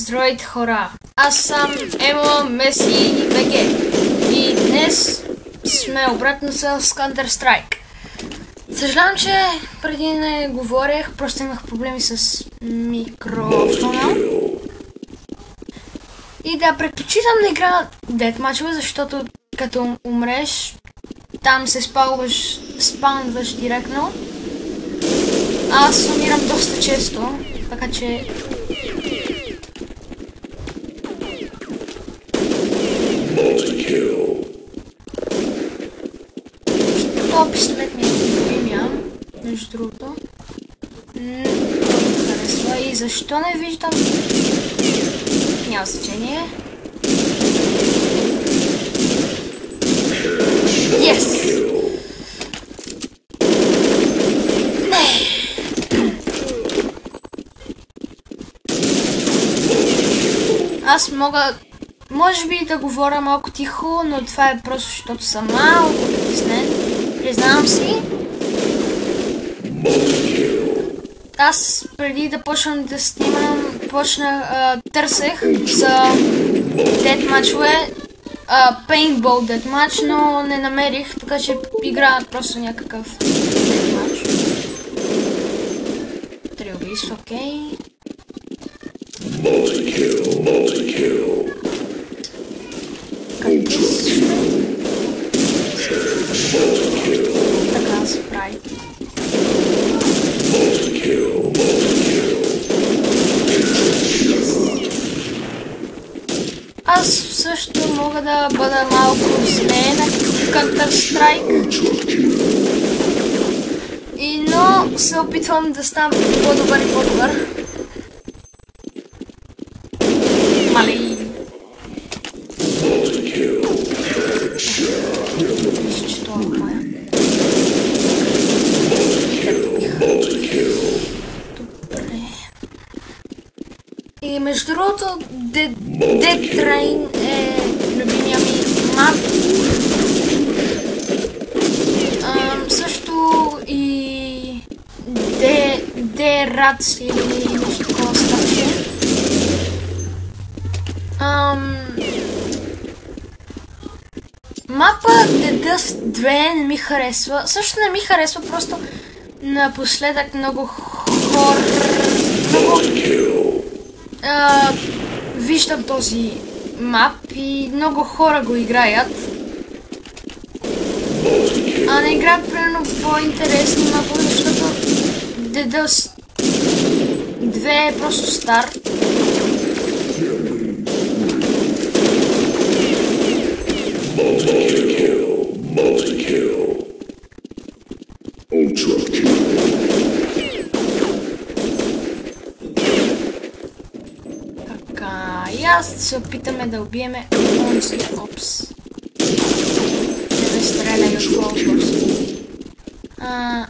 Здравейте хора! Аз съм Емо Меси БГ и днес сме обратно с Counter-Strike. Съжалявам, че преди не говорех, просто имах проблеми с микрофона. И да, предпочитам да игра детмачове, защото като умреш, там се спаунваш директно. Аз умирам доста често, така че... Това пистолет ми е любимия, между другото. Много харесва и защо не виждам? Няма значение. Yes! Аз мога, може би да говоря малко тихо, но това е просто защото съм малко притеснен. Признавам си. Аз преди да почнам да снимам, търсех за детмачове, paintball детмач, но не намерих, така че игра просто някакъв детмач. 3 убийства, окей. Така се прави. Аз също мога да бъда малко зле на Counter-Strike. Но се опитвам да ставам по-добър и по-добър. Мали. Мисля, че това е моя. Добре. И между другото, Dead Train е любимия ми мап. Също и Rats или нещо такова ставаше. Мапа The Dust 2 не ми харесва. Също не ми харесва, просто напоследък много хора... виждам този мап и много хора го играят. А не играят примерно по-интересни мапове, защото The Dust 2 е просто стар. Така, и аз се опитаме да убиеме онзи опс. Не стреляй от фолкос. На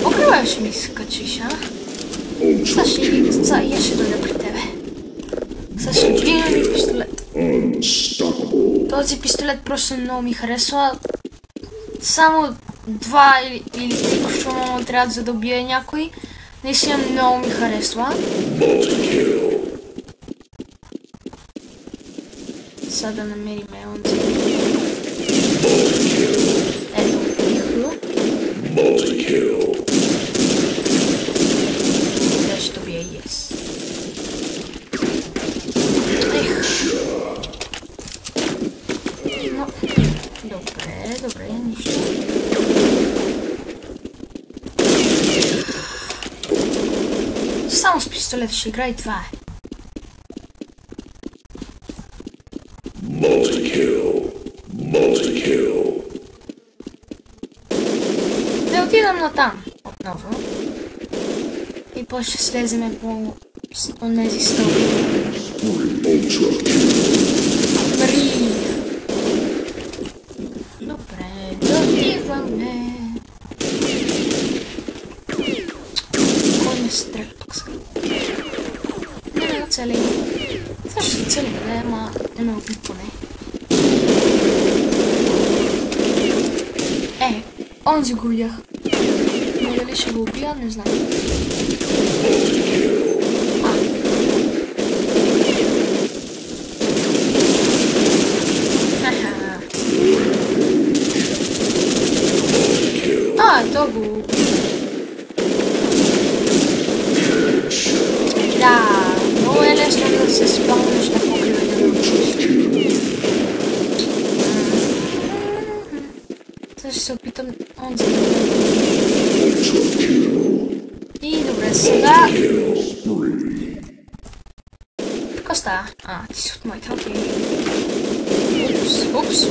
покрива ще ми скачиш, а? Сега ще дойда при тебе. Сега ще бием ми пистолет. Този пистолет просто много ми харесва. Само 2 или 3 кошума му трябва за да убия някой. Наистина много ми харесва. Сега да намерим онзи. Ето, ихо. Да ще убия, yes. Но, добре, нищо. Само с пистолет ще игра и това е. Да отидам натам отново. И после ще слеземе по тези стълби. Мари! Добре, да отиваме. Кой не стреля тук сега? Не ме цели. Също цели да е, ама не ме убит поне. Онзи го видях. Но дали ще го убия, не знам. става? Ти си от моите, окей. Упс.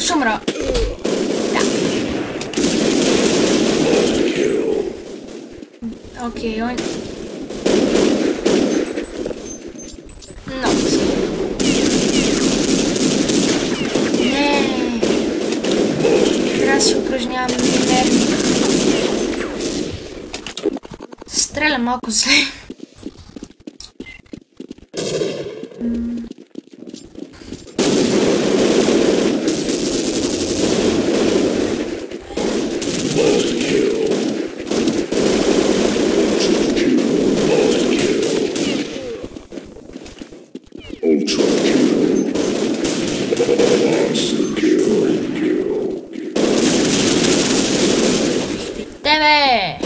Шумра. Да. Окей, он... Трябва да си упражняваме нерви. Стреля малко зле. Тебе!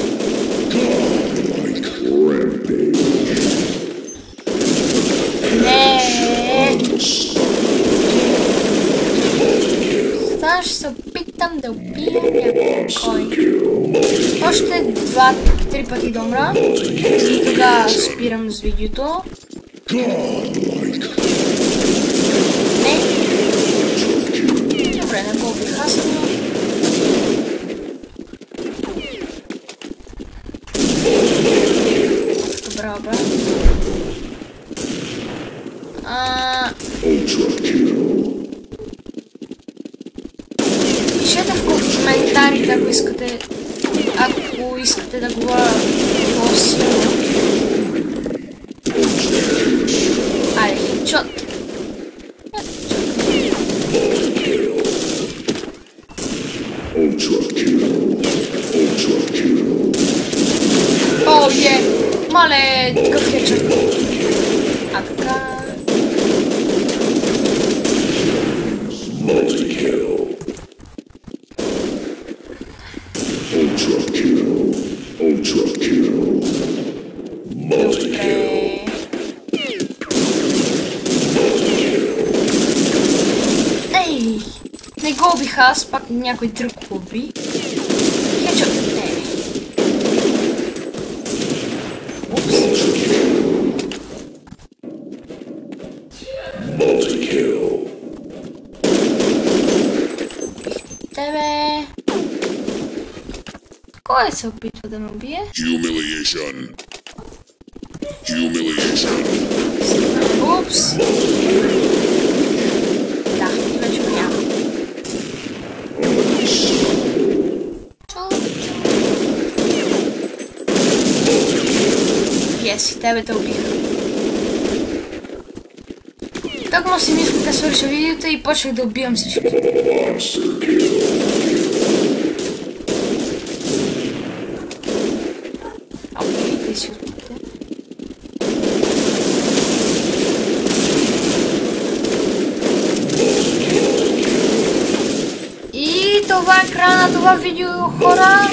Сега ще се опитам да убия някой. Още 2-3 пъти да умра. И тогава спирам с видеото. Не. Добре, не го убих аз. Добре. Пишете в коментарите, ако искате да говоря по-силно. Айде, хедшот. О, мале, такъв хедшот. Така. Не го убих аз, пак някой друг го уби. Хедшот. Упс. Тебе. Кой се опитва да ме убие? Humiliation. Упс. Да, вече го няма. И тебе те убих. Так му си мислих да свърша видеото и почнах да убивам всички. Окей, те си отпите. И това е края на това видео, хора.